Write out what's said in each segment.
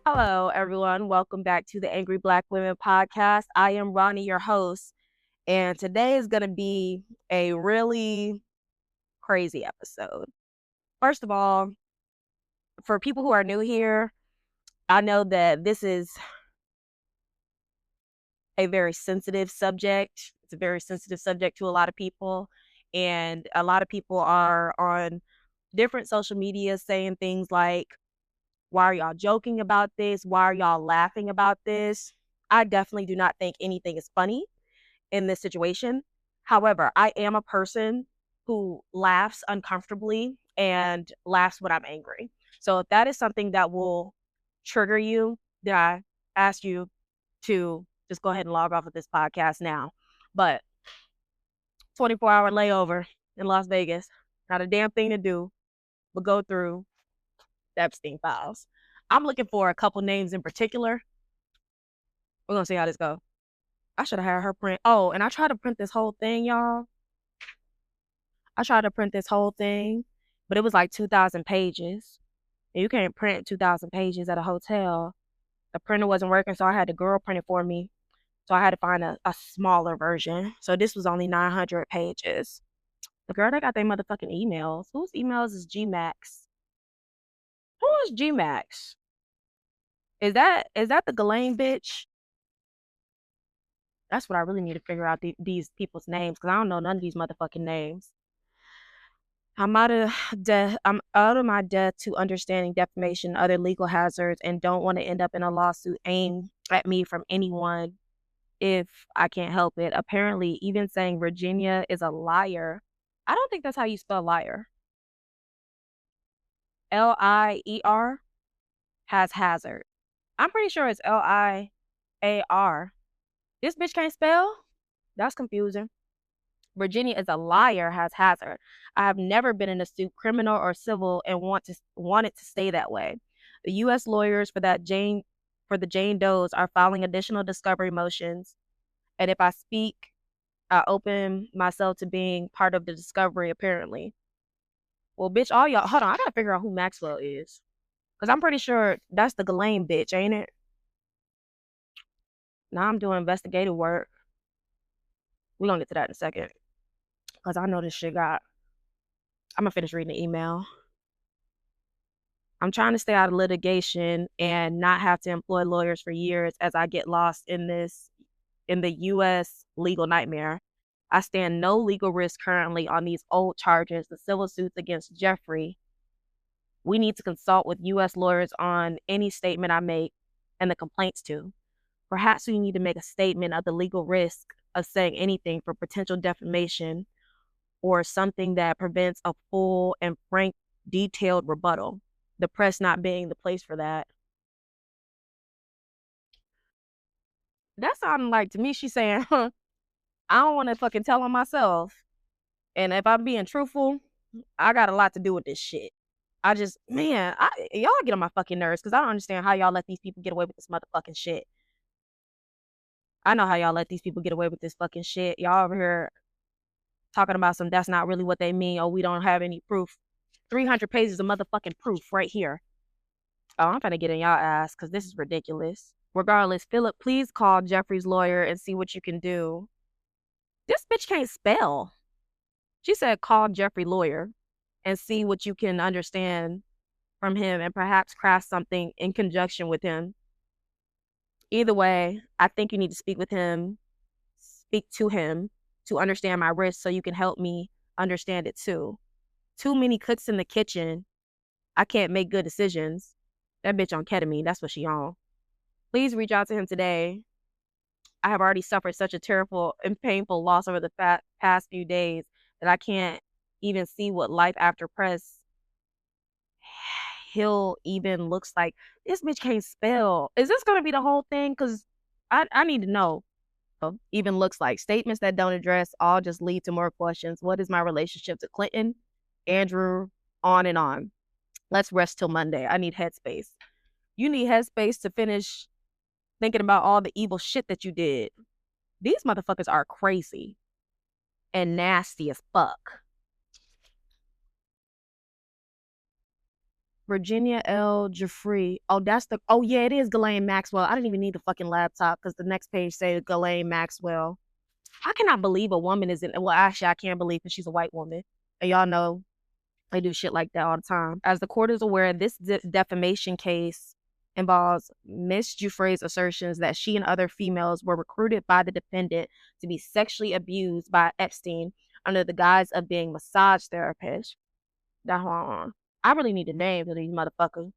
Hello, everyone. Welcome back to the Angry Black Women podcast. I am Ronnie, your host, and today is going to be a really crazy episode. First of all, for people who are new here, I know that this is a very sensitive subject. It's a very sensitive subject to a lot of people, and a lot of people are on different social media saying things like, why are y'all joking about this? Why are y'all laughing about this? I definitely do not think anything is funny in this situation. However, I am a person who laughs uncomfortably and laughs when I'm angry. So if that is something that will trigger you, then I ask you to just go ahead and log off of this podcast now. But 24-hour layover in Las Vegas, not a damn thing to do but go through the Epstein files. I'm looking for a couple names in particular. We're gonna see how this goes. I should have had her print. Oh, and I tried to print this whole thing, y'all. I tried to print this whole thing, but it was like 2,000 pages. And you can't print 2,000 pages at a hotel. The printer wasn't working, so I had the girl print it for me. So I had to find a smaller version. So this was only 900 pages. The girl that got their motherfucking emails. Whose emails is Gmax? Who is Gmax? Is that the Ghislaine bitch? That's what I really need to figure out these people's names because I don't know none of these motherfucking names. I'm out of my depth to understanding defamation and other legal hazards and don't want to end up in a lawsuit aimed at me from anyone if I can't help it. Apparently, even saying Virginia is a liar. I don't think that's how you spell liar. Lier has hazard. I'm pretty sure it's Liar. This bitch can't spell? That's confusing. Virginia is a liar has hazard. I have never been in a suit, criminal or civil, and want it to stay that way. The U.S. lawyers for the Jane Does are filing additional discovery motions, and if I speak, I open myself to being part of the discovery. Apparently, well, bitch, all y'all. Hold on, I gotta figure out who Maxwell is, cause I'm pretty sure that's the Ghislaine bitch, ain't it? Now I'm doing investigative work. We're gonna get to that in a second, cause I know this shit got. I'm gonna finish reading the email. I'm trying to stay out of litigation and not have to employ lawyers for years as I get lost in the US legal nightmare. I stand no legal risk currently on these old charges, the civil suits against Jeffrey. We need to consult with US lawyers on any statement I make and the complaints too. Perhaps we need to make a statement of the legal risk of saying anything for potential defamation or something that prevents a full and frank detailed rebuttal. The press not being the place for that. That sounded like to me she's saying, huh, I don't want to fucking tell on myself. And if I'm being truthful, I got a lot to do with this shit. Y'all get on my fucking nerves because I don't understand how y'all let these people get away with this motherfucking shit. I know how y'all let these people get away with this fucking shit. Y'all over here talking about some that's not really what they mean. Oh, we don't have any proof. 300 pages of motherfucking proof right here. Oh, I'm gonna get in y'all ass because this is ridiculous. Regardless, Philip, please call Jeffrey's lawyer and see what you can do. This bitch can't spell. She said call Jeffrey lawyer and see what you can understand from him and perhaps craft something in conjunction with him. Either way, I think you need to speak to him to understand my risk so you can help me understand it too. Too many cooks in the kitchen. I can't make good decisions. That bitch on ketamine. That's what she on. Please reach out to him today. I have already suffered such a terrible and painful loss over the past few days that I can't even see what life after press hill even looks like. This bitch can't spell. Is this going to be the whole thing? Because I need to know. Even looks like statements that don't address all just lead to more questions. What is my relationship to Clinton, Andrew, on and on. Let's rest till Monday. I need headspace. You need headspace to finish thinking about all the evil shit that you did. These motherfuckers are crazy and nasty as fuck. Virginia L. Jeffrey. Oh, yeah, it is Ghislaine Maxwell. I didn't even need the fucking laptop because the next page says Ghislaine Maxwell. I cannot believe a woman is in, well, actually, I can't believe because she's a white woman. And y'all know they do shit like that all the time. As the court is aware, this defamation case involves Miss Giuffre's assertions that she and other females were recruited by the defendant to be sexually abused by Epstein under the guise of being massage therapists. I really need a name for these motherfuckers.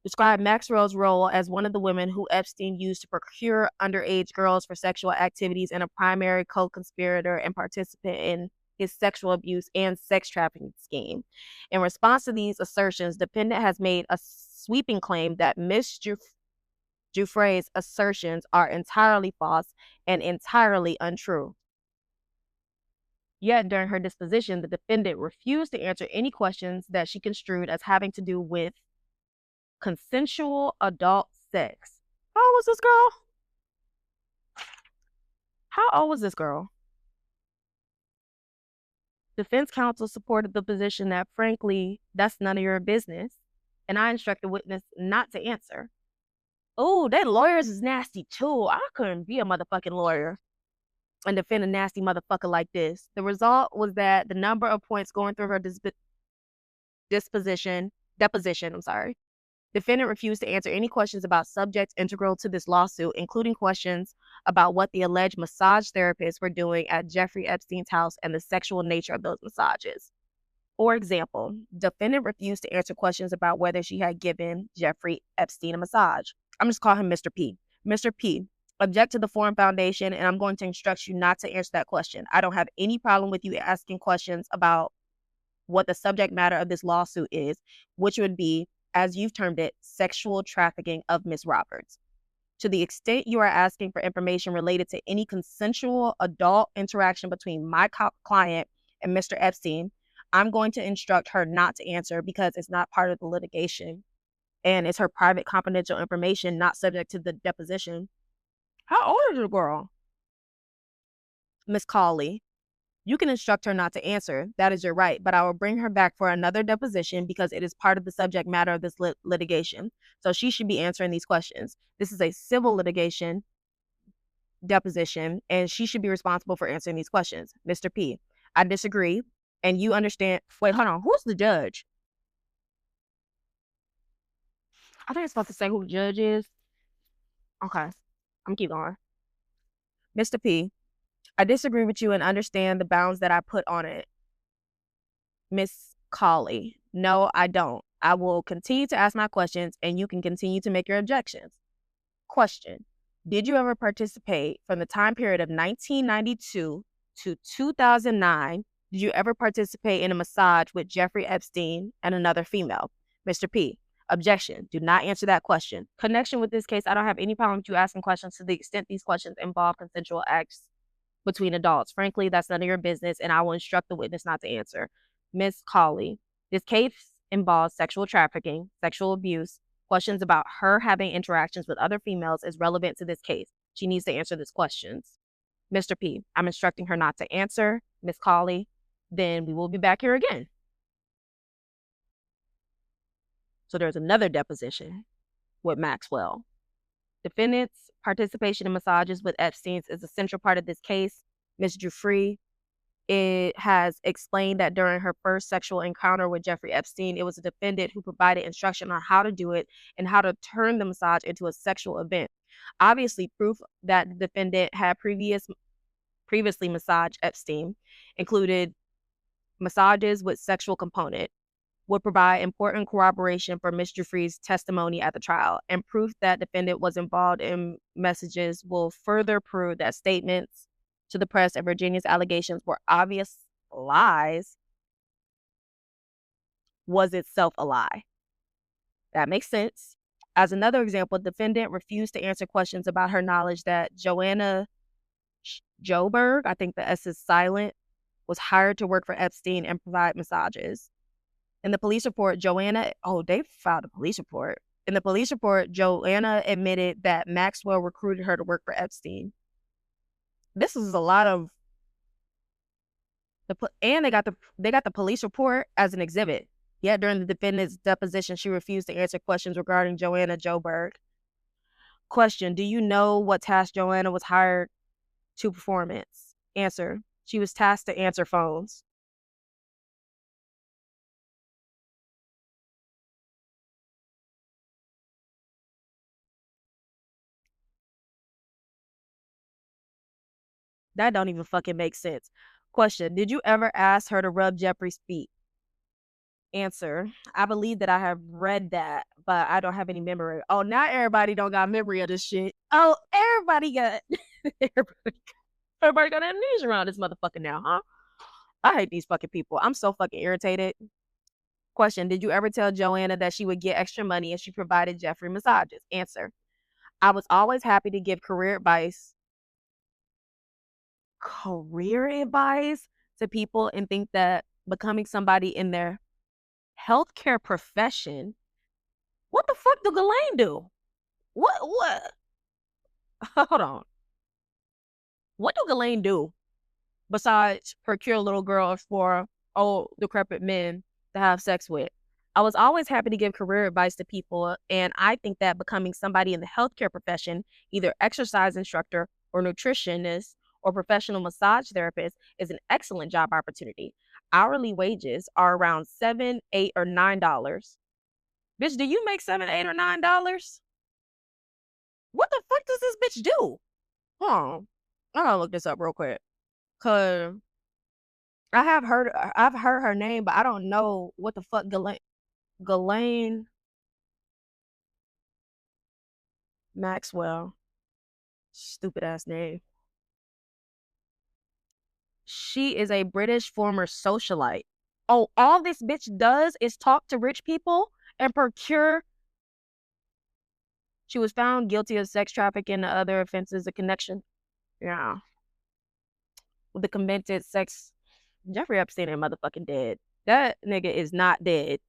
Described Maxwell's role as one of the women who Epstein used to procure underage girls for sexual activities and a primary co-conspirator and participant in his sexual abuse and sex trafficking scheme. In response to these assertions, the defendant has made a sweeping claim that Ms. Giuffre's assertions are entirely false and entirely untrue. Yet, during her disposition, the defendant refused to answer any questions that she construed as having to do with consensual adult sex. How old was this girl? How old was this girl? Defense counsel supported the position that, frankly, that's none of your business, and I instruct the witness not to answer. Oh, that lawyers is nasty too. I couldn't be a motherfucking lawyer and defend a nasty motherfucker like this. The result was that the number of points going through her deposition, defendant refused to answer any questions about subjects integral to this lawsuit, including questions about what the alleged massage therapists were doing at Jeffrey Epstein's house and the sexual nature of those massages. For example, defendant refused to answer questions about whether she had given Jeffrey Epstein a massage. I'm just calling him Mr. P. Mr. P, object to the forum foundation, and I'm going to instruct you not to answer that question. I don't have any problem with you asking questions about what the subject matter of this lawsuit is, which would be, as you've termed it, sexual trafficking of Ms. Roberts. To the extent you are asking for information related to any consensual adult interaction between my client and Mr. Epstein, I'm going to instruct her not to answer because it's not part of the litigation and it's her private confidential information not subject to the deposition. How old is the girl? Miss Cawley. You can instruct her not to answer. That is your right, but I will bring her back for another deposition because it is part of the subject matter of this litigation. So she should be answering these questions. This is a civil litigation deposition, and she should be responsible for answering these questions. Mr. P, I disagree, and you understand. Wait, hold on. Who's the judge? I think it's supposed to say who the judge is. Okay, I'm keep going. Mr. P, I disagree with you and understand the bounds that I put on it. Miss Cawley, no, I don't. I will continue to ask my questions and you can continue to make your objections. Question, did you ever participate from the time period of 1992 to 2009? Did you ever participate in a massage with Jeffrey Epstein and another female? Mr. P, objection, do not answer that question. Connection with this case, I don't have any problem with you asking questions to the extent these questions involve consensual acts between adults. Frankly, that's none of your business, and I will instruct the witness not to answer. Miss Cawley, this case involves sexual trafficking, sexual abuse. Questions about her having interactions with other females is relevant to this case. She needs to answer these questions. Mr. P, I'm instructing her not to answer. Miss Cawley, then we will be back here again. So there's another deposition with Maxwell. Defendant's participation in massages with Epstein's is a central part of this case. Ms. Giuffre has explained that during her first sexual encounter with Jeffrey Epstein, it was a defendant who provided instruction on how to do it and how to turn the massage into a sexual event. Obviously, proof that the defendant had previously massaged Epstein included massages with sexual component would provide important corroboration for Ms. Giuffre's testimony at the trial, and proof that defendant was involved in messages will further prove that statements to the press and Virginia's allegations were obvious lies was itself a lie. That makes sense. As another example, defendant refused to answer questions about her knowledge that Joanna Joberg, I think the S is silent, was hired to work for Epstein and provide massages. In the police report, they filed a police report. In the police report, Joanna admitted that Maxwell recruited her to work for Epstein. This is a lot of, and they got the police report as an exhibit. Yet during the defendant's deposition, she refused to answer questions regarding Joanna Joberg. Question: do you know what task Joanna was hired to performance? Answer: she was tasked to answer phones. That don't even fucking make sense. Question: did you ever ask her to rub Jeffrey's feet? Answer: I believe that I have read that, but I don't have any memory. Oh, now everybody don't got memory of this shit. Oh, everybody got everybody got amnesia around this motherfucker now, huh? I hate these fucking people. I'm so fucking irritated. Question: did you ever tell Joanna that she would get extra money if she provided Jeffrey massages? Answer: I was always happy to give career advice to people and think that becoming somebody in their healthcare profession. What the fuck do Ghislaine do? What? Hold on. What do Ghislaine do besides procure little girls for old decrepit men to have sex with? I was always happy to give career advice to people, and I think that becoming somebody in the healthcare profession, either exercise instructor or nutritionist or professional massage therapist, is an excellent job opportunity. Hourly wages are around $7, $8, or $9. Bitch, do you make $7, $8, or $9? What the fuck does this bitch do? Hold on. I gotta look this up real quick. Cause I've heard her name, but I don't know what the fuck Ghislaine Maxwell. Stupid ass name. She is a British former socialite. Oh, all this bitch does is talk to rich people and procure. She was found guilty of sex trafficking and other offenses. A connection. Yeah. With the convicted sex. Jeffrey Epstein ain't motherfucking dead. That nigga is not dead.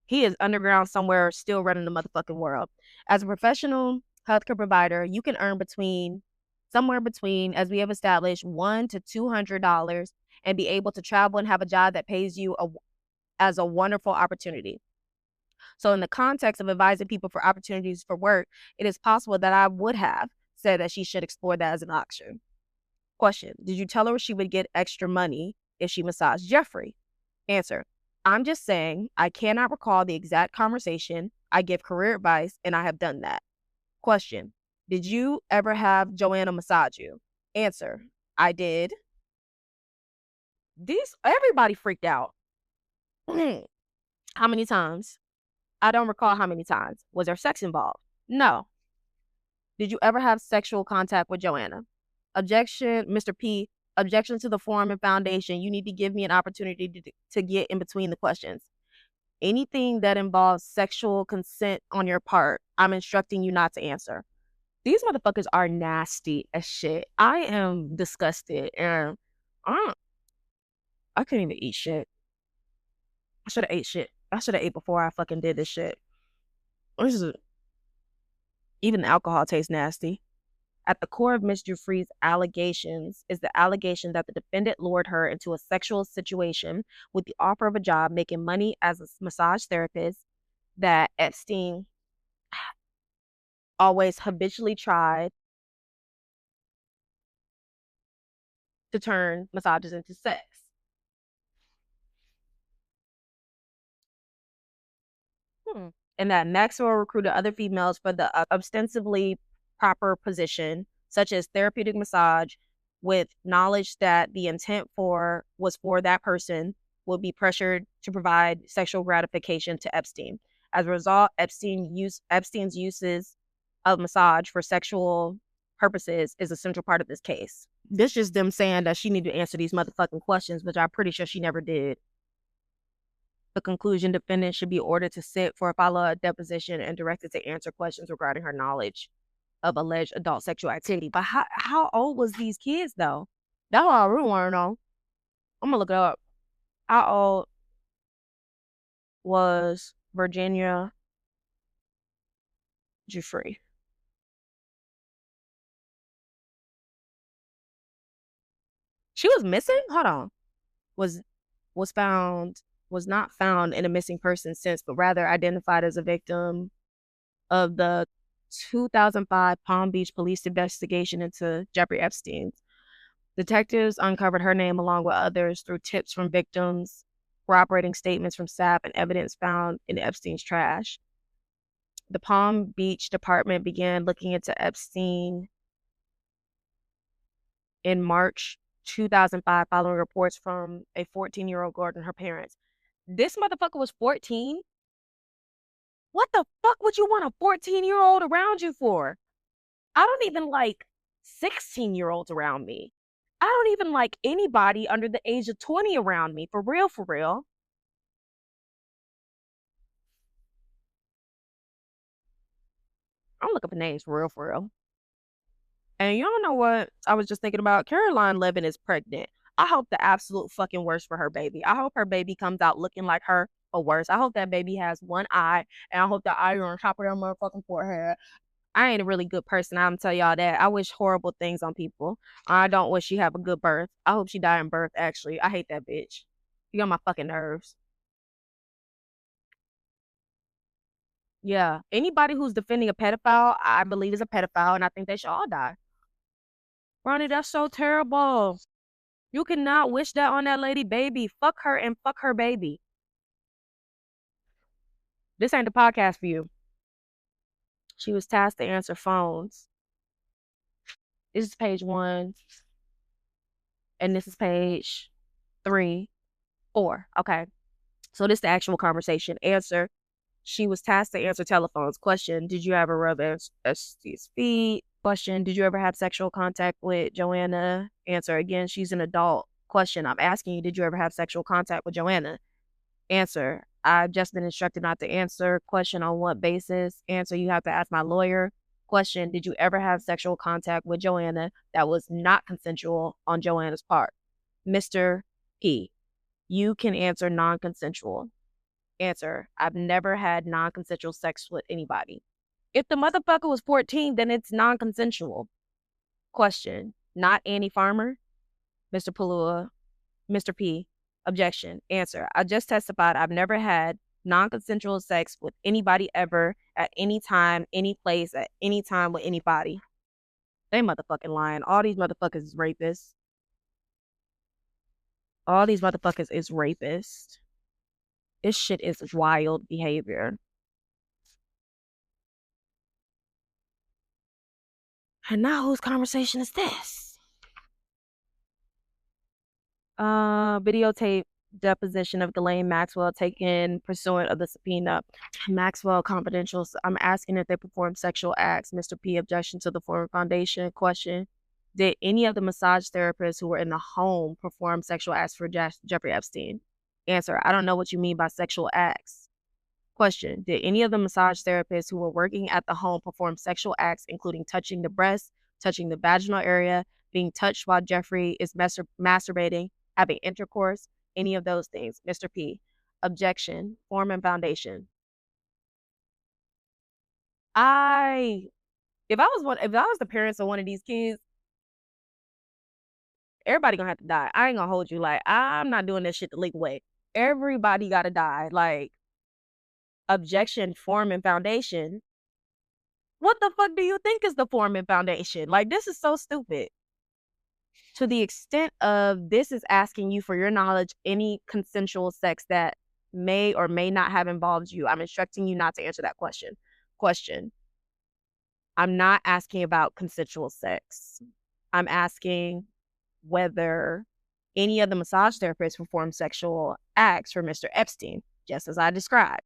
He is underground somewhere, still running the motherfucking world. As a professional healthcare provider, you can earn somewhere between, as we have established, $100 to $200, and be able to travel and have a job that pays you as a wonderful opportunity. So, in the context of advising people for opportunities for work, it is possible that I would have said that she should explore that as an option. Question: did you tell her she would get extra money if she massaged Jeffrey? Answer: I'm just saying I cannot recall the exact conversation. I give career advice and I have done that. Question: did you ever have Joanna massage you? Answer: I did. Everybody freaked out. How many times? I don't recall how many times. Was there sex involved? No. Did you ever have sexual contact with Joanna? Objection, Mr. P. Objection to the form and foundation. You need to give me an opportunity to get in between the questions. Anything that involves sexual consent on your part, I'm instructing you not to answer. These motherfuckers are nasty as shit. I am disgusted, and I, I couldn't even eat shit. I should have ate shit. I should have ate before I fucking did this shit. This is, even the alcohol tastes nasty. At the core of Ms. Giuffre's allegations is the allegation that the defendant lured her into a sexual situation with the offer of a job making money as a massage therapist, that Epstein always habitually tried to turn massages into sex. Hmm. And that Maxwell recruited other females for the ostensibly proper position, such as therapeutic massage, with knowledge that the intent was for that person would be pressured to provide sexual gratification to Epstein. As a result, Epstein's uses of massage for sexual purposes is a central part of this case. This is them saying that she needed to answer these motherfucking questions, which I'm pretty sure she never did. The conclusion: defendant should be ordered to sit for a follow-up deposition and directed to answer questions regarding her knowledge of alleged adult sexual activity. But how old was these kids though? That's what I really want to know. I'm gonna look it up. How old was Virginia Giuffre? She was missing? Hold on. Was found was not found in a missing person since, but rather identified as a victim of the 2005 Palm Beach police investigation into Jeffrey Epstein. Detectives uncovered her name along with others through tips from victims, corroborating statements from staff, and evidence found in Epstein's trash. The Palm Beach Department began looking into Epstein in March 2005 following reports from a 14-year-old girl and her parents. This motherfucker was 14? What the fuck would you want a 14-year-old around you for? I don't even like 16-year-olds around me. I don't even like anybody under the age of 20 around me. For real, for real. I'm looking for names for real, for real. And y'all know what I was just thinking about? Caroline Levin is pregnant. I hope the absolute fucking worst for her baby. I hope her baby comes out looking like her or worse. I hope that baby has one eye, and I hope the eye on top of that motherfucking forehead. I ain't a really good person. I'm tell y'all that. I wish horrible things on people. I don't wish she have a good birth. I hope she die in birth, actually. I hate that bitch. You got my fucking nerves. Yeah. Anybody who's defending a pedophile, I believe is a pedophile, and I think they should all die. Ronnie, that's so terrible. You cannot wish that on that lady baby. Fuck her and fuck her baby. This ain't the podcast for you. She was tasked to answer phones. This is page 1, and this is page 3, 4. Okay. So this is the actual conversation. Answer. She was tasked to answer telephones. Question. Did you ever rub Epstein's feet? Question. Did you ever have sexual contact with Joanna? Answer. Again, she's an adult. Question. I'm asking you, did you ever have sexual contact with Joanna? Answer. I've just been instructed not to answer. Question. On what basis? Answer. You have to ask my lawyer. Question. Did you ever have sexual contact with Joanna that was not consensual on Joanna's part? Mr. P. You can answer non-consensual. Answer. I've never had non-consensual sex with anybody. If the motherfucker was 14, then it's non-consensual. Question. Not Annie Farmer? Mr. Palua. Mr. P. Objection. Answer. I just testified I've never had non-consensual sex with anybody ever, at any time, any place, at any time with anybody. They motherfucking lying. All these motherfuckers is rapists. All these motherfuckers is rapists. This shit is wild behavior. And now whose conversation is this? Videotape deposition of Ghislaine Maxwell taken pursuant of the subpoena. Maxwell confidential. I'm asking if they performed sexual acts. Mr. P. Objection to the former foundation. Question. Did any of the massage therapists who were in the home perform sexual acts for Jeffrey Epstein? Answer. I don't know what you mean by sexual acts. Question. Did any of the massage therapists who were working at the home perform sexual acts, including touching the breast, touching the vaginal area, being touched while Jeffrey is masturbating, having intercourse, any of those things? Mr. P. Objection. Form and foundation. If I was the parents of one of these kids, everybody gonna have to die. I ain't gonna hold you. Like, I'm not doing this shit the legal way. Everybody gotta die. Like, objection, form, and foundation. What the fuck do you think is the form and foundation? Like, this is so stupid. To the extent of this is asking you for your knowledge, any consensual sex that may or may not have involved you, I'm instructing you not to answer that question. Question. I'm not asking about consensual sex. I'm asking whether any of the massage therapists performed sexual acts for Mr. Epstein, just as I described.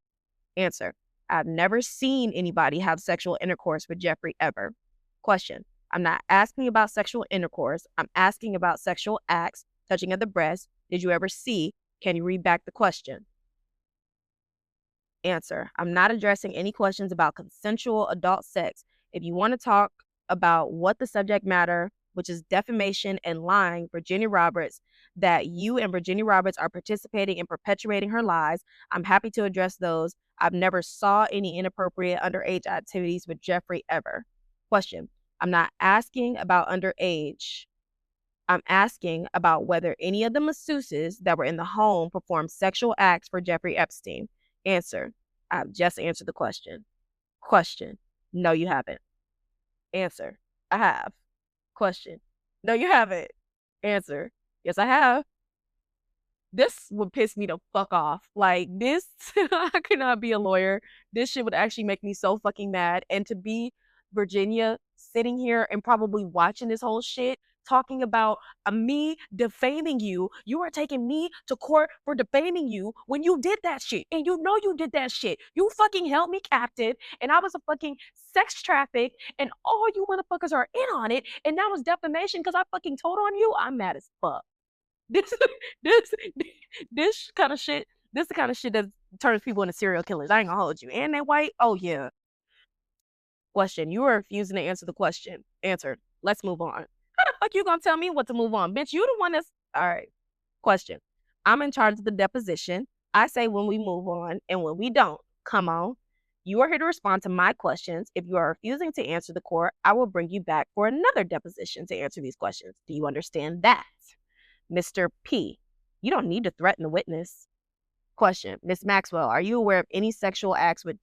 Answer. I've never seen anybody have sexual intercourse with Jeffrey ever. Question. I'm not asking about sexual intercourse. I'm asking about sexual acts, touching of the breast. Did you ever see? Can you read back the question? Answer. I'm not addressing any questions about consensual adult sex. If you want to talk about what the subject matter, which is defamation and lying, Virginia Roberts, that you and Virginia Roberts are participating in perpetuating her lies, I'm happy to address those. I've never saw any inappropriate underage activities with Jeffrey ever. Question. I'm not asking about underage. I'm asking about whether any of the masseuses that were in the home performed sexual acts for Jeffrey Epstein. Answer. I've just answered the question. Question. No, you haven't. Answer. I have. Question. No, you haven't. Answer. Yes, I have. This would piss me the fuck off. Like this, I could not be a lawyer. This shit would actually make me so fucking mad. And to be Virginia sitting here and probably watching this whole shit, talking about me defaming you. You are taking me to court for defaming you when you did that shit. And you know you did that shit. You fucking held me captive and I was a fucking sex traffic and all you motherfuckers are in on it. And that was defamation because I fucking told on you. I'm mad as fuck. This this this kind of shit. This is the kind of shit that turns people into serial killers. I ain't gonna hold you. And they white. Oh yeah. Question. You are refusing to answer the question. Answered. Let's move on. How the fuck you gonna tell me what to move on, bitch? You the one that's all right. Question. I'm in charge of the deposition. I say when we move on and when we don't. Come on. You are here to respond to my questions. If you are refusing to answer the court, I will bring you back for another deposition to answer these questions. Do you understand that? Mr. P, you don't need to threaten the witness. Question, Ms. Maxwell, are you aware of any sexual acts with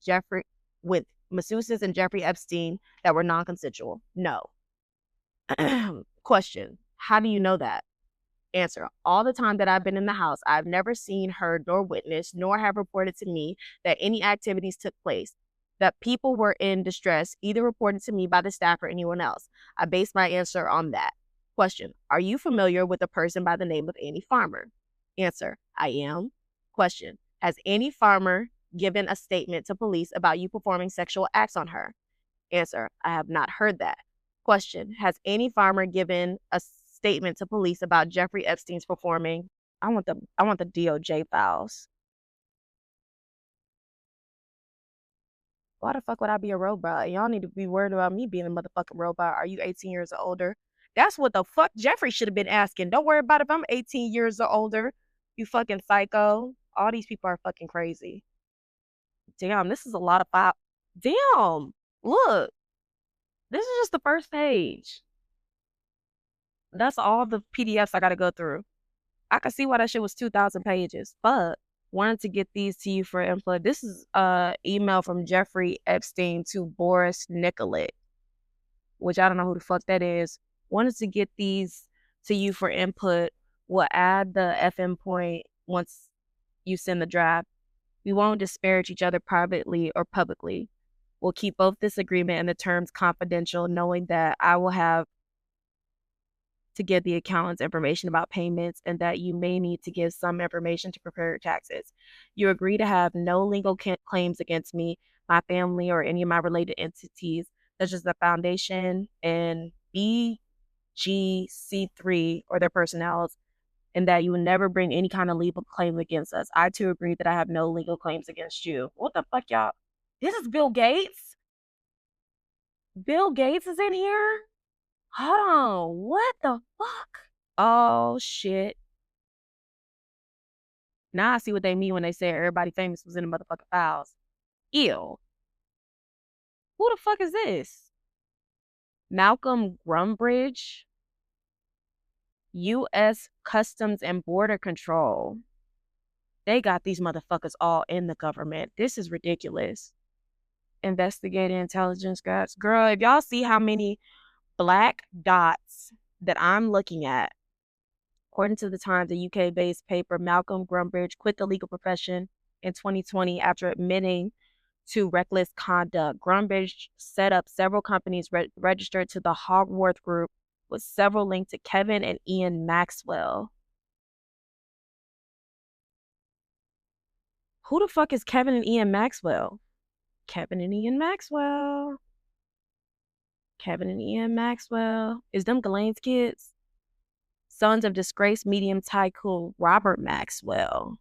masseuses and Jeffrey Epstein that were non-consensual? No. Question, how do you know that? Answer, all the time that I've been in the house, I've never seen, heard, nor witnessed, nor have reported to me that any activities took place. That people were in distress, either reported to me by the staff or anyone else. I base my answer on that. Question, are you familiar with a person by the name of Annie Farmer? Answer, I am. Question, has Annie Farmer given a statement to police about you performing sexual acts on her? Answer, I have not heard that. Question, has Annie Farmer given a statement to police about Jeffrey Epstein's performing? I want the DOJ files. Why the fuck would I be a robot? Y'all need to be worried about me being a motherfucking robot. Are you 18 years or older? That's what the fuck Jeffrey should have been asking. Don't worry about if I'm 18 years or older. You fucking psycho. All these people are fucking crazy. Damn, this is a lot of pop. Damn, look. This is just the first page. That's all the PDFs I gotta go through. I can see why that shit was 2,000 pages. Fuck. Wanted to get these to you for input. This is email from Jeffrey Epstein to Boris Nicolette, which I don't know who the fuck that is. Wanted to get these to you for input. We'll add the FM point once you send the draft. We won't disparage each other privately or publicly. We'll keep both this agreement and the terms confidential, knowing that I will have to give the accountants information about payments and that you may need to give some information to prepare your taxes. You agree to have no legal claims against me, my family, or any of my related entities, such as the foundation and BGC3 or their personnel, and that you will never bring any kind of legal claim against us. I too agree that I have no legal claims against you. What the fuck, y'all? This is Bill Gates? Bill Gates is in here? Hold on, what the fuck? Oh shit. Now I see what they mean when they say everybody famous was in the motherfucking files. Ew. Who the fuck is this? Malcolm Grumbridge, U.S. Customs and Border Control. They got these motherfuckers all in the government. This is ridiculous. Investigating intelligence guys. Girl, if y'all see how many black dots that I'm looking at, according to the Times, a UK-based paper, Malcolm Grumbridge quit the legal profession in 2020 after admitting to reckless conduct. Grumbridge set up several companies registered to the Hogwarts Group, with several linked to Kevin and Ian Maxwell. Who the fuck is Kevin and Ian Maxwell? Kevin and Ian Maxwell. Kevin and Ian Maxwell. Is them Ghislaine's kids? Sons of disgraced medium tycoon Robert Maxwell.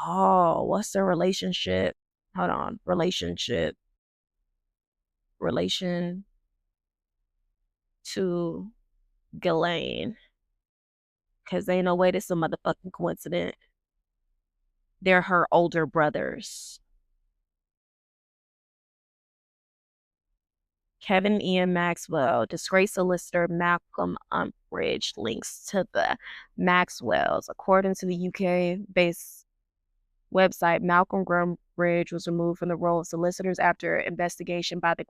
Oh, what's their relationship? Hold on. Relationship. Relation to Ghislaine. Because ain't no way this is a motherfucking coincidence. They're her older brothers. Kevin Ian Maxwell, disgraced solicitor Malcolm Umbridge links to the Maxwells. According to the UK-based website, Malcolm Grumbridge was removed from the role of solicitors after investigations by the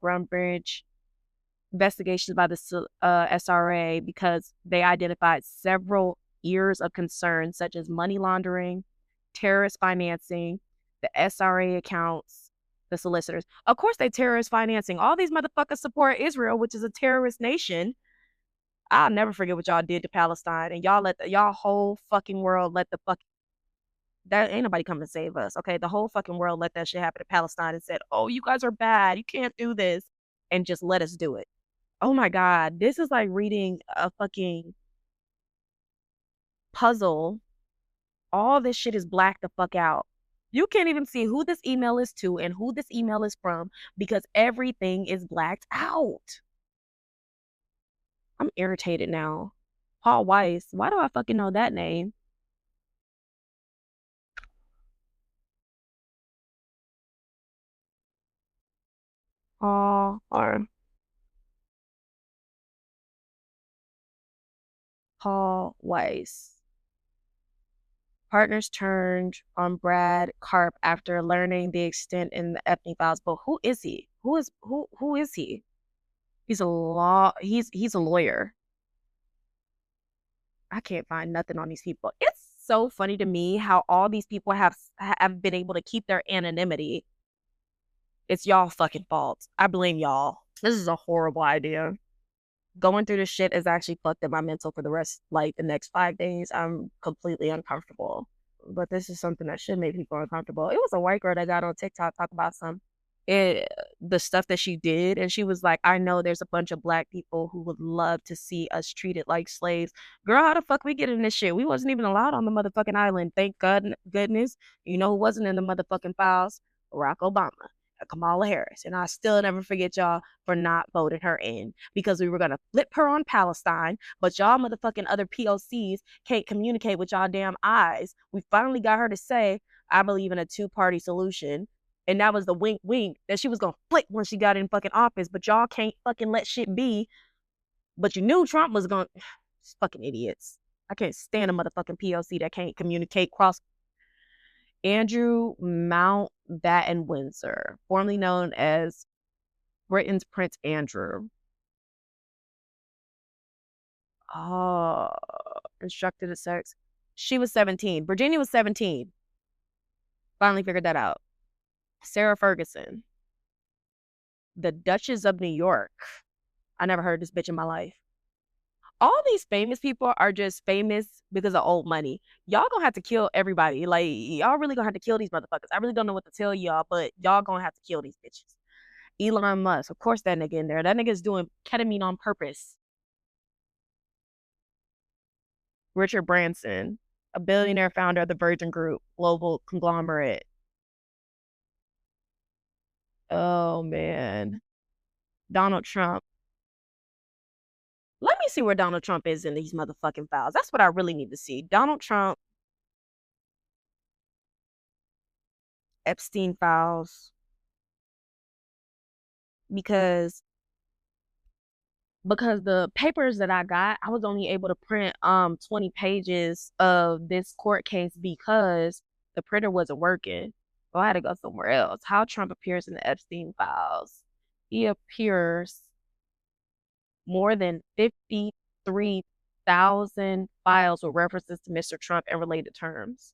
SRA because they identified several years of concern such as money laundering, terrorist financing, the SRA accounts, the solicitors. Of course, they terrorist financing. All these motherfuckers support Israel, which is a terrorist nation. I'll never forget what y'all did to Palestine, and y'all let y'all whole fucking world let the fuck that ain't nobody come to save us. Okay, the whole fucking world let that shit happen to Palestine and said, "Oh, you guys are bad. You can't do this," and just let us do it. Oh my god, this is like reading a fucking puzzle. All this shit is blacked the fuck out. You can't even see who this email is to and who this email is from because everything is blacked out. I'm irritated now. Paul Weiss. Why do I fucking know that name? Paul Weiss. Partners turned on Brad Karp after learning the extent in the Epstein files. But who is he? Who is he? He's a lawyer. I can't find nothing on these people. It's so funny to me how all these people have been able to keep their anonymity. It's y'all fucking fault. I blame y'all. This is a horrible idea. Going through this shit is actually fucked up my mental for the rest, like the next 5 days. I'm completely uncomfortable. But this is something that should make people uncomfortable. It was a white girl that got on TikTok talk about the stuff that she did, and she was like, I know there's a bunch of black people who would love to see us treated like slaves. Girl, how the fuck we get in this shit? We wasn't even allowed on the motherfucking island. Thank goodness. You know who wasn't in the motherfucking files? Barack Obama, Kamala Harris. And I still never forget y'all for not voting her in because we were going to flip her on Palestine, but y'all motherfucking other POCs can't communicate with y'all damn eyes. We finally got her to say, I believe in a two-party solution. And that was the wink wink that she was going to flick when she got in fucking office, but y'all can't fucking let shit be. But you knew Trump was going to, fucking idiots. I can't stand a motherfucking POC that can't communicate cross. Andrew Mountbatten Windsor, formerly known as Britain's Prince Andrew. Oh, instructed at sex. She was 17. Virginia was 17. Finally figured that out. Sarah Ferguson, the Duchess of New York. I never heard this bitch in my life. All these famous people are just famous because of old money. Y'all gonna have to kill everybody. Like, y'all really gonna have to kill these motherfuckers. I really don't know what to tell y'all, but y'all gonna have to kill these bitches. Elon Musk, of course that nigga in there. That nigga's doing ketamine on purpose. Richard Branson, a billionaire founder of the Virgin Group, global conglomerate. Oh, man. Donald Trump. Let me see where Donald Trump is in these motherfucking files. That's what I really need to see. Donald Trump, Epstein files. Because the papers that I got, I was only able to print 20 pages of this court case because the printer wasn't working. So I had to go somewhere else. How Trump appears in the Epstein files. He appears more than 53,000 files with references to Mr. Trump and related terms.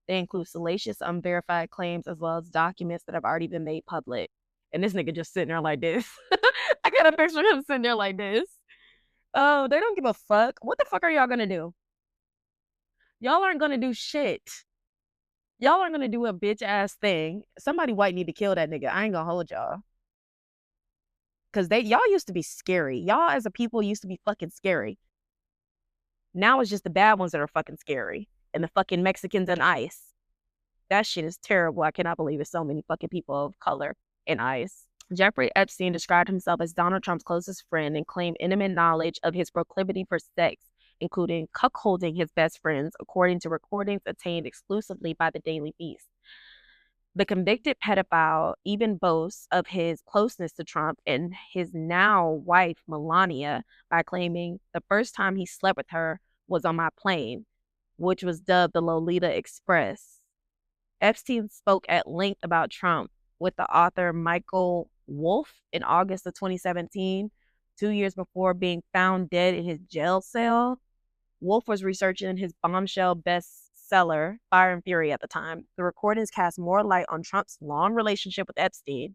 They include salacious, unverified claims as well as documents that have already been made public. And this nigga just sitting there like this. I got a picture of him sitting there like this. Oh, they don't give a fuck. What the fuck are y'all gonna do? Y'all aren't gonna do shit. Y'all aren't gonna do a bitch ass thing. Somebody white need to kill that nigga. I ain't gonna hold y'all. Cause y'all used to be scary. Y'all as a people used to be fucking scary. Now it's just the bad ones that are fucking scary. And the fucking Mexicans and ICE. That shit is terrible. I cannot believe it's so many fucking people of color in ICE. Jeffrey Epstein described himself as Donald Trump's closest friend and claimed intimate knowledge of his proclivity for sex, including cuckolding his best friends, according to recordings obtained exclusively by the Daily Beast. The convicted pedophile even boasts of his closeness to Trump and his now wife, Melania, by claiming the first time he slept with her was on my plane, which was dubbed the Lolita Express. Epstein spoke at length about Trump with the author Michael Wolff in August of 2017, 2 years before being found dead in his jail cell. Wolff was researching his bombshell bestseller, Fire and Fury, at the time. The recordings cast more light on Trump's long relationship with Epstein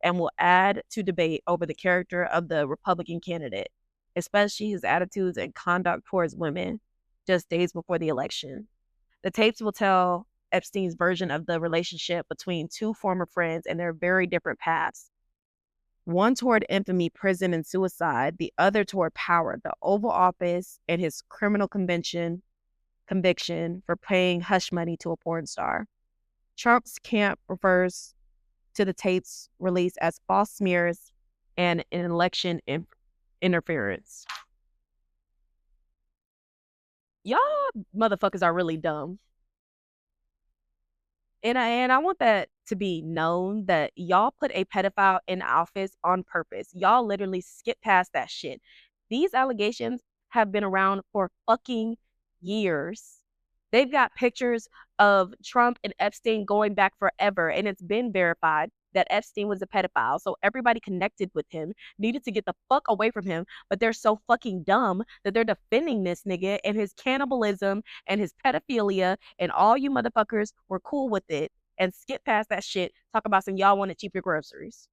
and will add to debate over the character of the Republican candidate, especially his attitudes and conduct towards women just days before the election. The tapes will tell Epstein's version of the relationship between two former friends and their very different paths. One toward infamy, prison, and suicide, the other toward power, the Oval Office, and his criminal conviction for paying hush money to a porn star. Trump's camp refers to the tapes released as false smears and an election interference. Y'all motherfuckers are really dumb. And I want that to be known that y'all put a pedophile in office on purpose. Y'all literally skip past that shit. These allegations have been around for fucking years. They've got pictures of Trump and Epstein going back forever, and it's been verified that Epstein was a pedophile. So everybody connected with him needed to get the fuck away from him, but they're so fucking dumb that they're defending this nigga and his cannibalism and his pedophilia, and all you motherfuckers were cool with it and skip past that shit. Talk about some y'all want to cheap your groceries.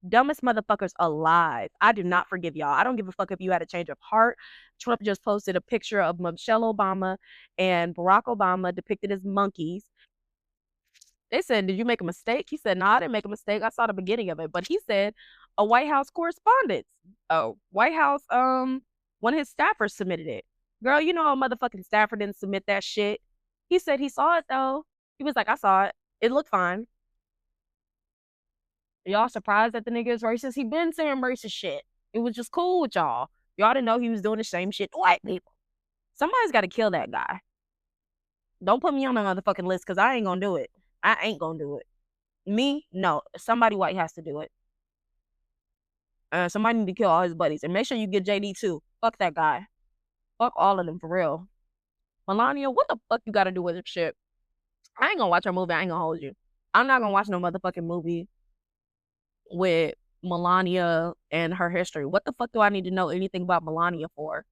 Dumbest motherfuckers alive. I do not forgive y'all. I don't give a fuck if you had a change of heart. Trump just posted a picture of Michelle Obama and Barack Obama depicted as monkeys. They said, "Did you make a mistake?" He said, "No, I didn't make a mistake. I saw the beginning of it." But he said a White House correspondent, White House, one of his staffers submitted it. Girl, you know a motherfucking staffer didn't submit that shit. He said he saw it though. He was like, "I saw it. It looked fine." Y'all surprised that the nigga is racist? He been saying racist shit. It was just cool with y'all. Y'all didn't know he was doing the same shit to white people. Somebody's got to kill that guy. Don't put me on the motherfucking list because I ain't gonna do it. I ain't gonna do it. Me? No. Somebody white has to do it. Somebody need to kill all his buddies. And make sure you get JD too. Fuck that guy. Fuck all of them for real. Melania, what the fuck you gotta do with this shit? I ain't gonna watch her movie. I ain't gonna hold you. I'm not gonna watch no motherfucking movie with Melania and her history. What the fuck do I need to know anything about Melania for?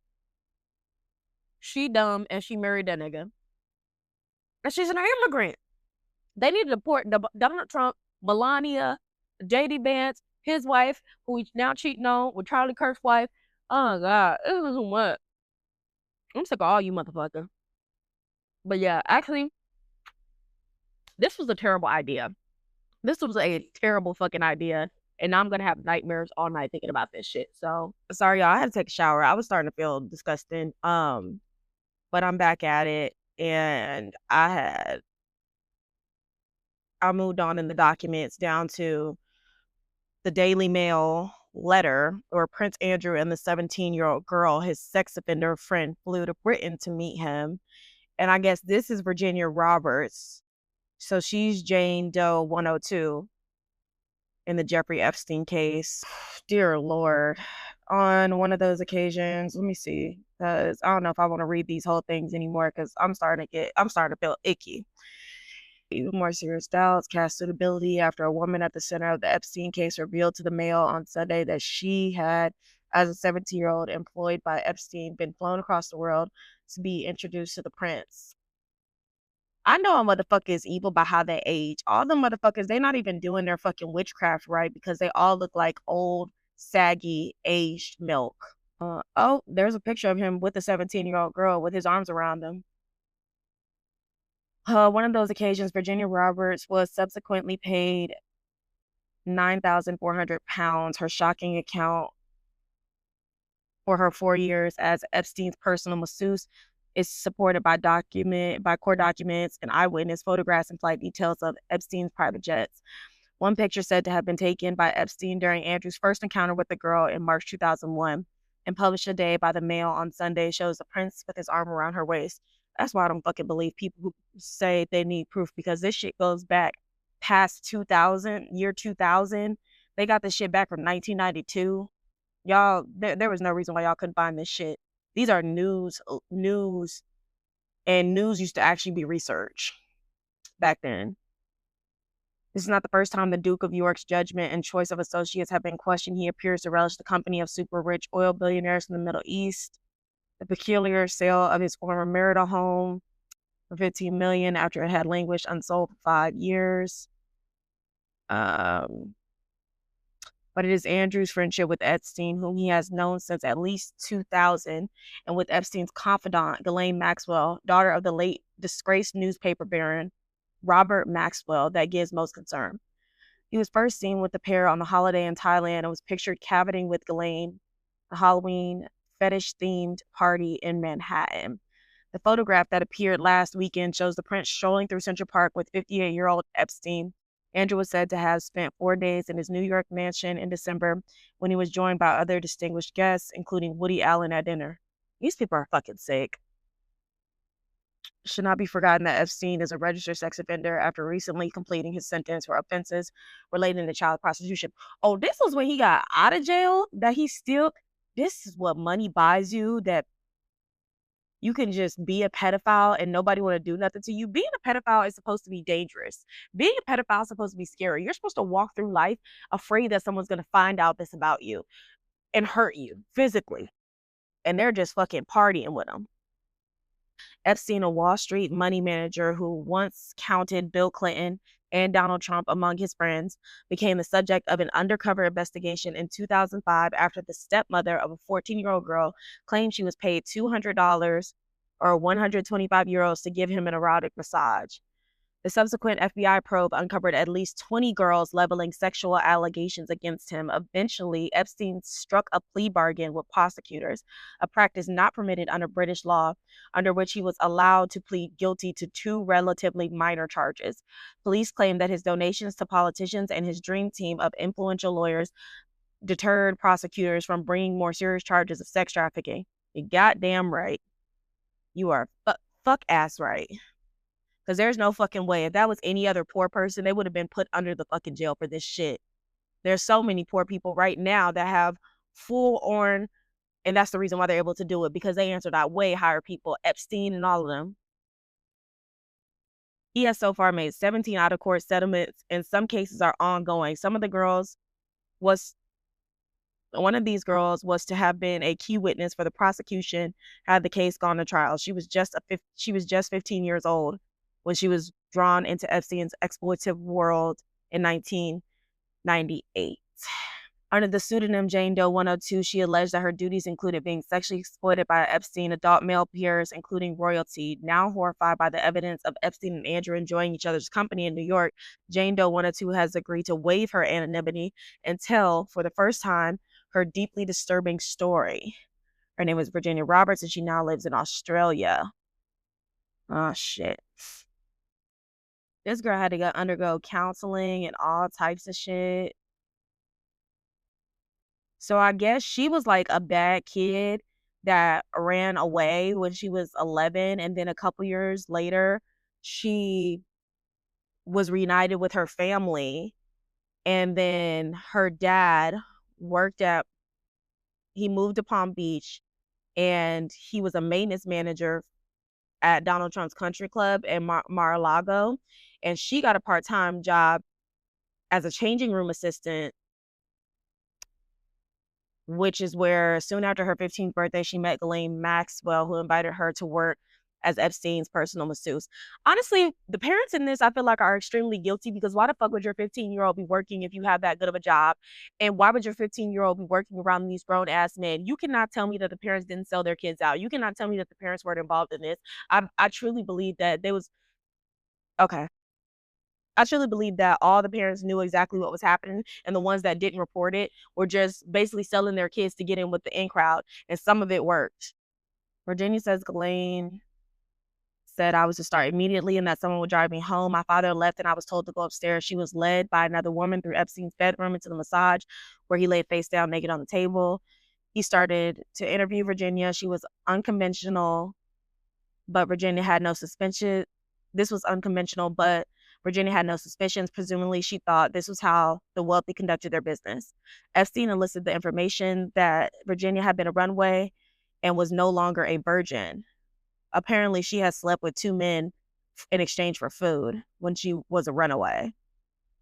She dumb and she married that nigga. And she's an immigrant. They need to deport Donald Trump, Melania, JD Vance, his wife, who he's now cheating on with Charlie Kirk's wife. Oh God, this is too much. I'm sick of all you motherfuckers. But yeah, actually, this was a terrible idea. This was a terrible fucking idea. And now I'm gonna have nightmares all night thinking about this shit. So sorry, y'all. I had to take a shower. I was starting to feel disgusting. But I'm back at it, and I moved on in the documents down to the Daily Mail letter where Prince Andrew and the 17-year-old girl, his sex offender friend, flew to Britain to meet him. And I guess this is Virginia Roberts. So she's Jane Doe 102 in the Jeffrey Epstein case. Dear Lord. On one of those occasions, let me see, because I don't know if I want to read these whole things anymore because I'm starting to feel icky. Even more serious doubts cast suitability after a woman at the center of the Epstein case revealed to the Mail on Sunday that she had, as a 17-year-old employed by Epstein, been flown across the world to be introduced to the prince. I know a motherfucker is evil by how they age. All the motherfuckers, they not even doing their fucking witchcraft right because they all look like old, saggy, aged milk. Oh, there's a picture of him with a 17-year-old girl with his arms around him. One of those occasions, Virginia Roberts was subsequently paid £9,400, her shocking account for her 4 years as Epstein's personal masseuse is supported by court documents and eyewitness photographs and flight details of Epstein's private jets. One picture said to have been taken by Epstein during Andrew's first encounter with the girl in March 2001 and published today by the Mail on Sunday shows the prince with his arm around her waist. That's why I don't fucking believe people who say they need proof, because this shit goes back past 2000, year 2000. They got this shit back from 1992. Y'all, there was no reason why y'all couldn't find this shit. These are news, and news used to actually be research back then. This is not the first time the Duke of York's judgment and choice of associates have been questioned. He appears to relish the company of super rich oil billionaires from the Middle East. The peculiar sale of his former marital home for $15 million after it had languished unsold for 5 years. But it is Andrew's friendship with Epstein, whom he has known since at least 2000, and with Epstein's confidant, Ghislaine Maxwell, daughter of the late disgraced newspaper baron Robert Maxwell, that gives most concern. He was first seen with the pair on the holiday in Thailand and was pictured caviting with Ghislaine, a Halloween fetish-themed party in Manhattan. The photograph that appeared last weekend shows the prince strolling through Central Park with 58-year-old Epstein. Andrew was said to have spent 4 days in his New York mansion in December when he was joined by other distinguished guests, including Woody Allen at dinner. These people are fucking sick. Should not be forgotten that Epstein is a registered sex offender after recently completing his sentence for offenses relating to child prostitution. Oh, this was when he got out of jail, that he still, this is what money buys you, that you can just be a pedophile and nobody want to do nothing to you. Being a pedophile is supposed to be dangerous. Being a pedophile is supposed to be scary. You're supposed to walk through life afraid that someone's going to find out this about you and hurt you physically. And they're just fucking partying with them. Epstein, a Wall Street money manager who once counted Bill Clinton and Donald Trump among his friends, became the subject of an undercover investigation in 2005 after the stepmother of a 14-year-old girl claimed she was paid $200 or 125 euros to give him an erotic massage. The subsequent FBI probe uncovered at least 20 girls leveling sexual allegations against him. Eventually, Epstein struck a plea bargain with prosecutors, a practice not permitted under British law, under which he was allowed to plead guilty to 2 relatively minor charges. Police claim that his donations to politicians and his dream team of influential lawyers deterred prosecutors from bringing more serious charges of sex trafficking. You're goddamn right. You are fuck ass right. Because there's no fucking way. If that was any other poor person, they would have been put under the fucking jail for this shit. There's so many poor people right now that have full on, and that's the reason why they're able to do it, because they answered out way higher people, Epstein and all of them. He has so far made 17 out-of-court settlements, and some cases are ongoing. One of these girls was to have been a key witness for the prosecution had the case gone to trial. She was just 15 years old when she was drawn into Epstein's exploitative world in 1998. Under the pseudonym Jane Doe 102, she alleged that her duties included being sexually exploited by Epstein adult male peers, including royalty. Now horrified by the evidence of Epstein and Andrew enjoying each other's company in New York, Jane Doe 102 has agreed to waive her anonymity and tell, for the first time, her deeply disturbing story. Her name is Virginia Roberts, and she now lives in Australia. Oh, shit. This girl had to undergo counseling and all types of shit. So I guess she was like a bad kid that ran away when she was 11. And then a couple years later, she was reunited with her family. And then her dad he moved to Palm Beach, and he was a maintenance manager at Donald Trump's country club in Mar-a-Lago. And she got a part-time job as a changing room assistant, which is where soon after her 15th birthday, she met Ghislaine Maxwell, who invited her to work as Epstein's personal masseuse. Honestly, the parents in this, I feel like, are extremely guilty, because why the fuck would your 15-year-old be working if you have that good of a job? And why would your 15-year-old be working around these grown-ass men? You cannot tell me that the parents didn't sell their kids out. You cannot tell me that the parents weren't involved in this. I truly believe that okay. I truly believe that all the parents knew exactly what was happening, and the ones that didn't report it were just basically selling their kids to get in with the in crowd, and some of it worked. Virginia says Ghislaine said I was to start immediately and that someone would drive me home. My father left and I was told to go upstairs. She was led by another woman through Epstein's bedroom into the massage, where he laid face down naked on the table. He started to interview Virginia. She was unconventional but Virginia had no suspension. This was unconventional, but Virginia had no suspicions. Presumably, she thought this was how the wealthy conducted their business. Epstein enlisted the information that Virginia had been a runaway and was no longer a virgin. Apparently, she had slept with two men in exchange for food when she was a runaway.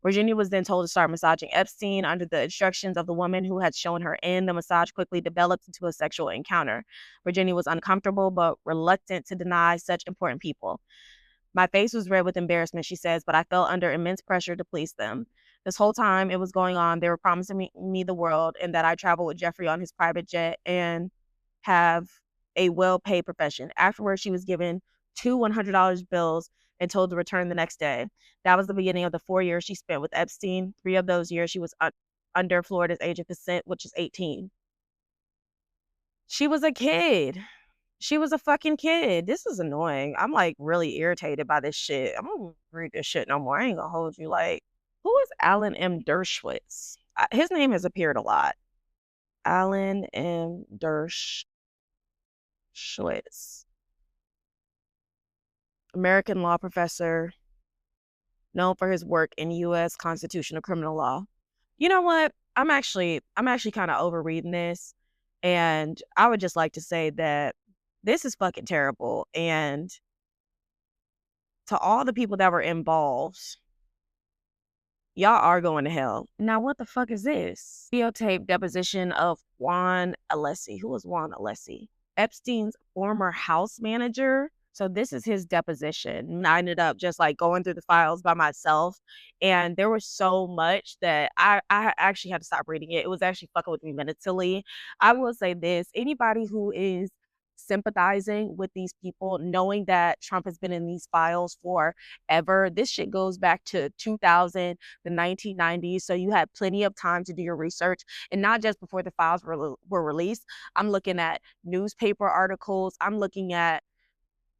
Virginia was then told to start massaging Epstein under the instructions of the woman who had shown her in. The massage quickly developed into a sexual encounter. Virginia was uncomfortable but reluctant to deny such important people. My face was red with embarrassment, she says, but I felt under immense pressure to please them. This whole time it was going on, they were promising me the world and that I travel with Jeffrey on his private jet and have a well-paid profession. Afterwards, she was given two $100 bills and told to return the next day. That was the beginning of the 4 years she spent with Epstein. 3 of those years she was under Florida's age of consent, which is 18. She was a kid. She was a fucking kid. This is annoying. I'm like really irritated by this shit. I'm gonna read this shit no more. I ain't gonna hold you. Like, who is Alan M. Dershowitz? His name has appeared a lot. Alan M. Dershowitz, American law professor, known for his work in U.S. constitutional criminal law. You know what? I'm actually kind of overreading this, and I would just like to say that this is fucking terrible. And to all the people that were involved, y'all are going to hell. Now, what the fuck is this? Videotape deposition of Juan Alessi. Who was Juan Alessi? Epstein's former house manager. So this is his deposition. And I ended up just like going through the files by myself. And there was so much that I actually had to stop reading it. It was actually fucking with me mentally. I will say this, anybody who is sympathizing with these people, knowing that Trump has been in these files forever. This shit goes back to 2000, the 1990s. So you had plenty of time to do your research, and not just before the files were released. I'm looking at newspaper articles. I'm looking at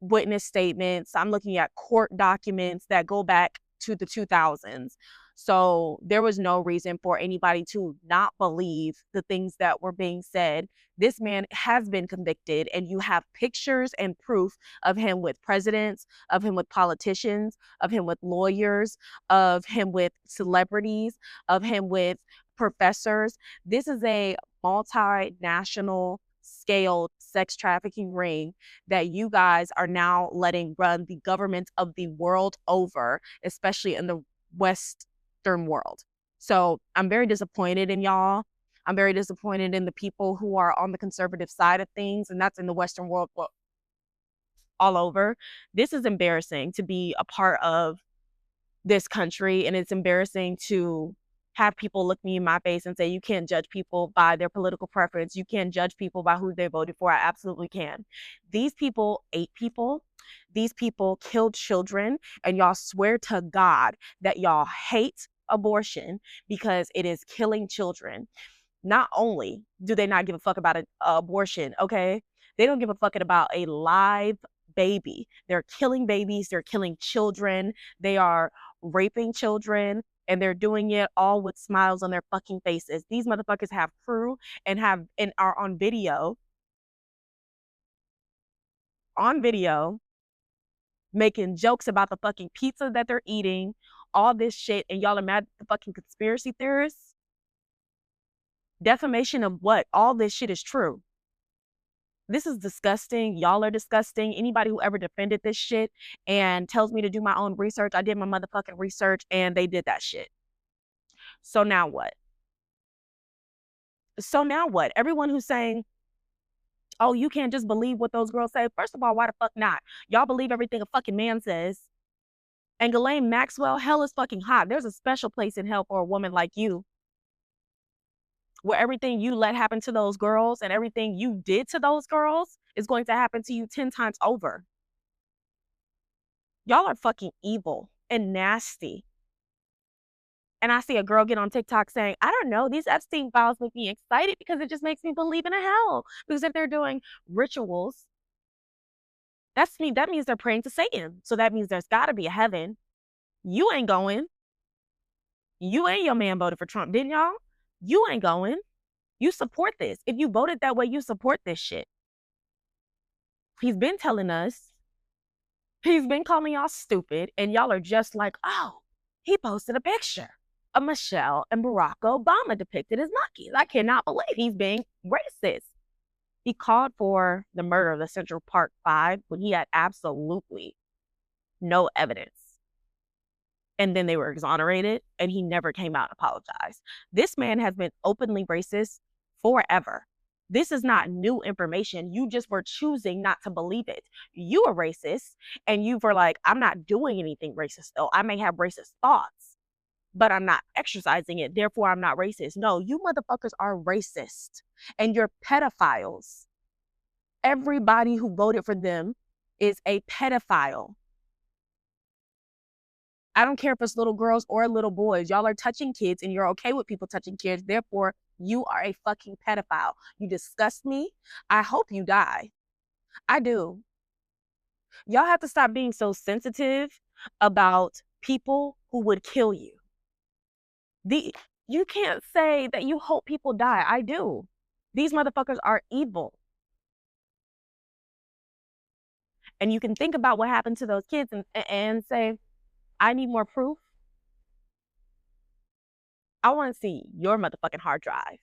witness statements. I'm looking at court documents that go back to the 2000s. So there was no reason for anybody to not believe the things that were being said. This man has been convicted, and you have pictures and proof of him with presidents, of him with politicians, of him with lawyers, of him with celebrities, of him with professors. This is a multinational scale sex trafficking ring that you guys are now letting run the government of the world over, especially in the Western world. So I'm very disappointed in y'all. I'm very disappointed in the people who are on the conservative side of things, and that's in the Western world all over. This is embarrassing to be a part of this country, and it's embarrassing to have people look me in my face and say, you can't judge people by their political preference. You can't judge people by who they voted for. I absolutely can. These people ate people. These people killed children. And y'all swear to God that y'all hate abortion because it is killing children. Not only do they not give a fuck about an abortion, okay? They don't give a fuck about a live baby. They're killing babies. They're killing children. They are raping children, and they're doing it all with smiles on their fucking faces. These motherfuckers have crew and are on video making jokes about the fucking pizza that they're eating, all this shit, and y'all are mad at the fucking conspiracy theorists. Defamation of what? All this shit is true. This is disgusting. Y'all are disgusting. Anybody who ever defended this shit and tells me to do my own research, I did my motherfucking research, and they did that shit. So now what? Everyone who's saying, oh, you can't just believe what those girls say. First of all, why the fuck not? Y'all believe everything a fucking man says. And Ghislaine Maxwell, hell is fucking hot. There's a special place in hell for a woman like you, where everything you let happen to those girls and everything you did to those girls is going to happen to you 10 times over. Y'all are fucking evil and nasty. And I see a girl get on TikTok saying, I don't know, these Epstein files make me excited because it just makes me believe in a hell. Because if they're doing rituals, that means they're praying to Satan. So that means there's got to be a heaven. You ain't going. You and your man voted for Trump, didn't y'all? You ain't going. You support this. If you voted that way, you support this shit. He's been telling us He's been calling y'all stupid, and y'all are just like, oh, he posted a picture of Michelle and Barack Obama depicted as monkeys. I cannot believe he's being racist. He called for the murder of the Central Park Five when he had absolutely no evidence. And then they were exonerated, and he never came out and apologized. This man has been openly racist forever. This is not new information. You just were choosing not to believe it. You are racist, and you were like, I'm not doing anything racist, though. I may have racist thoughts, but I'm not exercising it. Therefore, I'm not racist. No, you motherfuckers are racist, and you're pedophiles. Everybody who voted for them is a pedophile. I don't care if it's little girls or little boys. Y'all are touching kids and you're okay with people touching kids. Therefore, you are a fucking pedophile. You disgust me. I hope you die. I do. Y'all have to stop being so sensitive about people who would kill you. You can't say that you hope people die. I do. These motherfuckers are evil. And you can think about what happened to those kids and say, I need more proof. I want to see your motherfucking hard drive.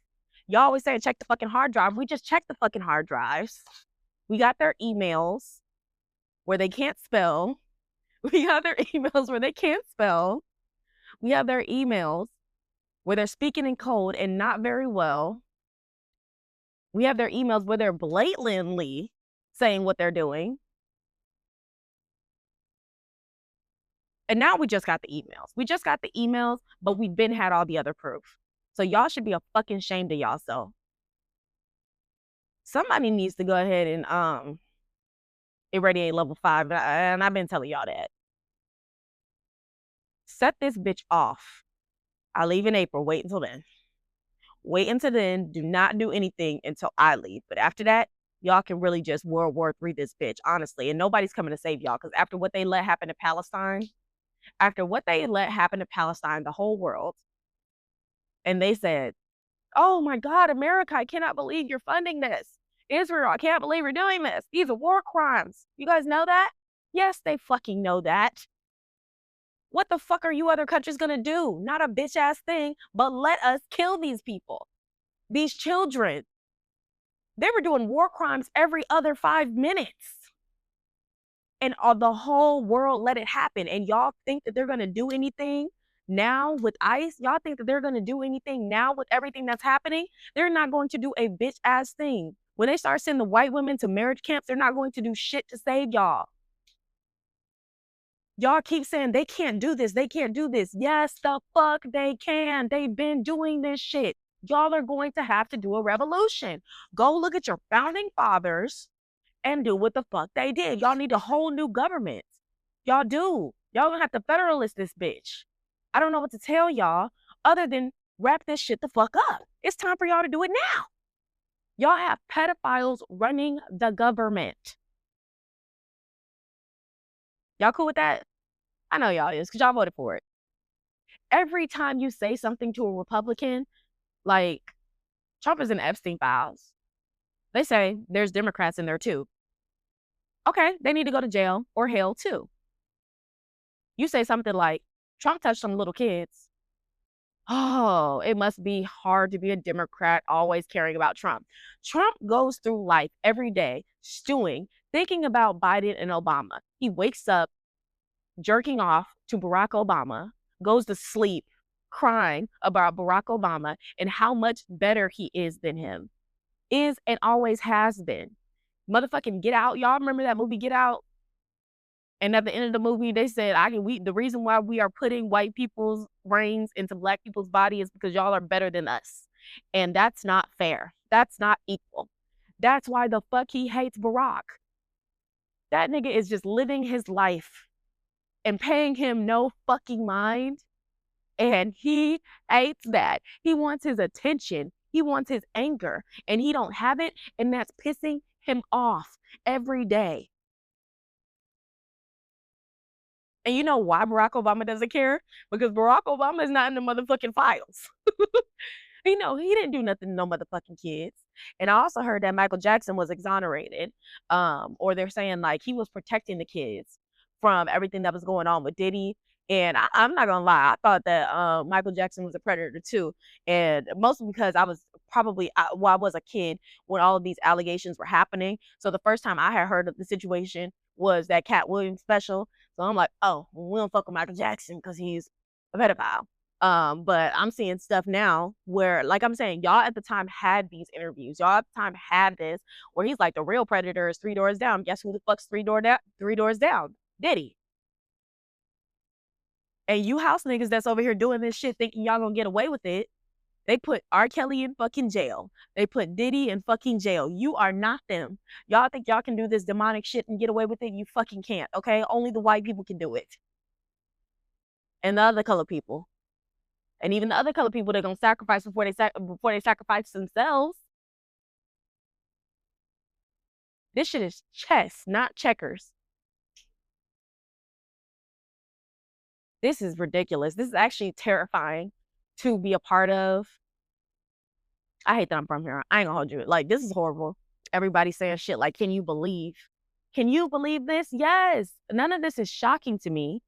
Y'all always say check the fucking hard drive. We just checked the fucking hard drives. We got their emails where they can't spell. We got their emails where they can't spell. We have their emails where they're speaking in code and not very well. We have their emails where they're blatantly saying what they're doing. And now we just got the emails. We just got the emails, but we've been had all the other proof. So y'all should be a fucking ashamed of y'allself. Somebody needs to go ahead and irradiate level 5, and I've been telling y'all that. Set this bitch off. I leave in April. Wait until then. Wait until then. Do not do anything until I leave. But after that, y'all can really just World War III this bitch, honestly. And nobody's coming to save y'all because after what they let happen to Palestine, the whole world, and they said, oh my God, America, I cannot believe you're funding this. Israel, I can't believe you're doing this. These are war crimes. You guys know that? Yes, they fucking know that. What the fuck are you other countries gonna do? Not a bitch ass thing, but let us kill these people. These children. They were doing war crimes every other 5 minutes. And the whole world let it happen. And y'all think that they're gonna do anything now with ICE? Y'all think that they're gonna do anything now with everything that's happening? They're not going to do a bitch ass thing. When they start sending the white women to marriage camps, they're not going to do shit to save y'all. Y'all keep saying they can't do this. They can't do this. Yes, the fuck they can. They've been doing this shit. Y'all are going to have to do a revolution. Go look at your founding fathers and do what the fuck they did. Y'all need a whole new government. Y'all do. Y'all gonna have to federalist this bitch. I don't know what to tell y'all other than wrap this shit the fuck up. It's time for y'all to do it now. Y'all have pedophiles running the government. Y'all cool with that? I know y'all is because y'all voted for it. Every time you say something to a Republican, like Trump is in Epstein files, they say there's Democrats in there too. Okay, they need to go to jail or hell too. You say something like, Trump touched some little kids. Oh, it must be hard to be a Democrat always caring about Trump. Trump goes through life every day, stewing, thinking about Biden and Obama. He wakes up jerking off to Barack Obama, goes to sleep crying about Barack Obama and how much better he is than him. Is and always has been. Motherfucking Get Out. Y'all remember that movie Get Out? And at the end of the movie, they said, the reason why we are putting white people's brains into black people's body is because y'all are better than us. And that's not fair. That's not equal. That's why the fuck he hates Barack. That nigga is just living his life and paying him no fucking mind. And he hates that. He wants his attention. He wants his anger. And he don't have it. And that's pissing him off every day. And you know why Barack Obama doesn't care? Because Barack Obama is not in the motherfucking files. You know, he didn't do nothing to no motherfucking kids. And I also heard that Michael Jackson was exonerated. Or they're saying like he was protecting the kids from everything that was going on with Diddy. And I'm not gonna lie, I thought that Michael Jackson was a predator too, and mostly because I was I was a kid when all of these allegations were happening. So the first time I had heard of the situation was that Cat Williams special. So I'm like, oh, well, we don't fuck with Michael Jackson because he's a pedophile. But I'm seeing stuff now where, like I'm saying, y'all at the time had these interviews. Y'all at the time had this where he's like, the real predator is 3 doors down. Guess who the fuck's 3 doors down? Diddy. And you house niggas that's over here doing this shit thinking y'all gonna get away with it. They put R. Kelly in fucking jail. They put Diddy in fucking jail. You are not them. Y'all think y'all can do this demonic shit and get away with it? You fucking can't, okay? Only the white people can do it. And the other color people. And even the other color people, they're gonna sacrifice before they sacrifice themselves. This shit is chess, not checkers. This is ridiculous. This is actually terrifying to be a part of. I hate that I'm from here. I ain't gonna hold you. Like, this is horrible. Everybody saying shit like, can you believe? Can you believe this? Yes. None of this is shocking to me.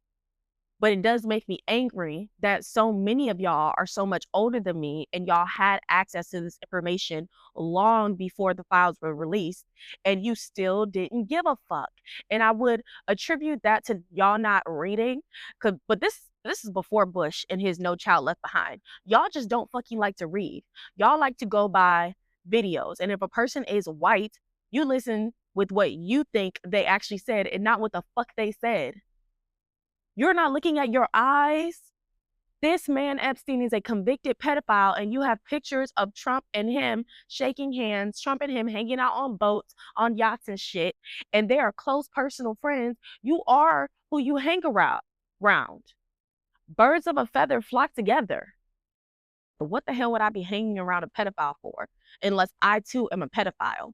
But it does make me angry that so many of y'all are so much older than me and y'all had access to this information long before the files were released and you still didn't give a fuck. And I would attribute that to y'all not reading. But this is before Bush and his No Child Left Behind. Y'all just don't fucking like to read. Y'all like to go by videos. And if a person is white, you listen with what you think they actually said and not what the fuck they said. You're not looking at your eyes. This man Epstein is a convicted pedophile, and you have pictures of Trump and him shaking hands, Trump and him hanging out on boats, on yachts and shit, and they are close personal friends. You are who you hang around. Birds of a feather flock together. But what the hell would I be hanging around a pedophile for, unless I too am a pedophile?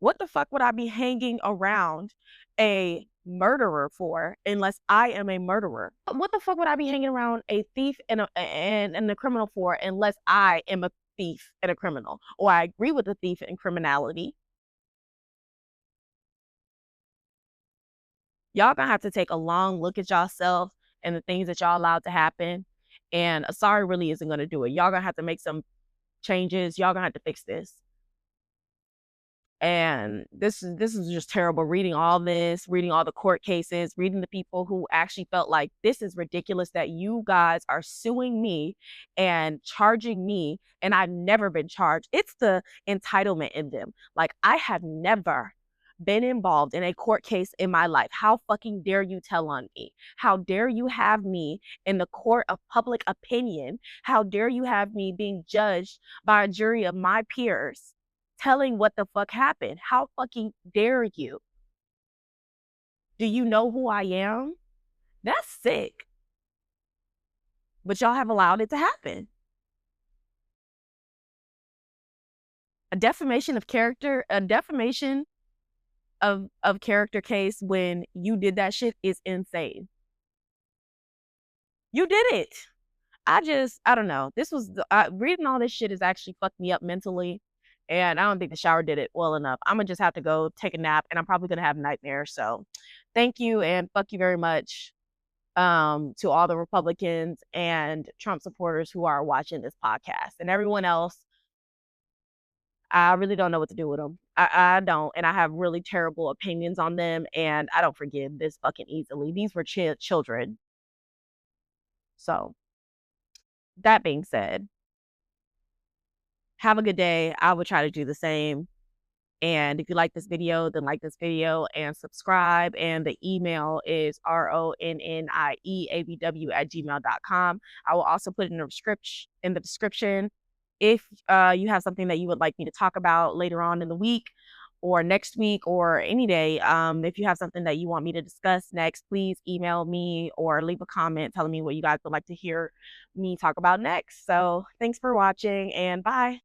What the fuck would I be hanging around a murderer for unless I am a murderer? What the fuck would I be hanging around a thief and a criminal for unless I am a thief and a criminal? Or I agree with the thief and criminality. Y'all gonna have to take a long look at yourself and the things that y'all allowed to happen. And a sorry really isn't gonna do it. Y'all gonna have to make some changes. Y'all gonna have to fix this. And this is just terrible, reading all this, reading all the court cases, reading the people who actually felt like this is ridiculous that you guys are suing me and charging me and I've never been charged. It's the entitlement in them. Like, I have never been involved in a court case in my life. How fucking dare you tell on me? How dare you have me in the court of public opinion? How dare you have me being judged by a jury of my peers telling what the fuck happened? How fucking dare you? Do you know who I am? That's sick. But y'all have allowed it to happen. A defamation of character, a defamation of character case when you did that shit is insane. You did it. I don't know. This was reading all this shit has actually fucked me up mentally. And I don't think the shower did it well enough. I'm gonna just have to go take a nap and I'm probably gonna have nightmares. So thank you and fuck you very much to all the Republicans and Trump supporters who are watching this podcast. And everyone else, I really don't know what to do with them. I don't. And I have really terrible opinions on them. And I don't forgive this fucking easily. These were children. So that being said, have a good day. I will try to do the same. And if you like this video, then like this video and subscribe. And the email is ronnieabw@gmail.com. I will also put it in the description if you have something that you would like me to talk about later on in the week or next week or any day. If you have something that you want me to discuss next, please email me or leave a comment telling me what you guys would like to hear me talk about next. So thanks for watching and bye.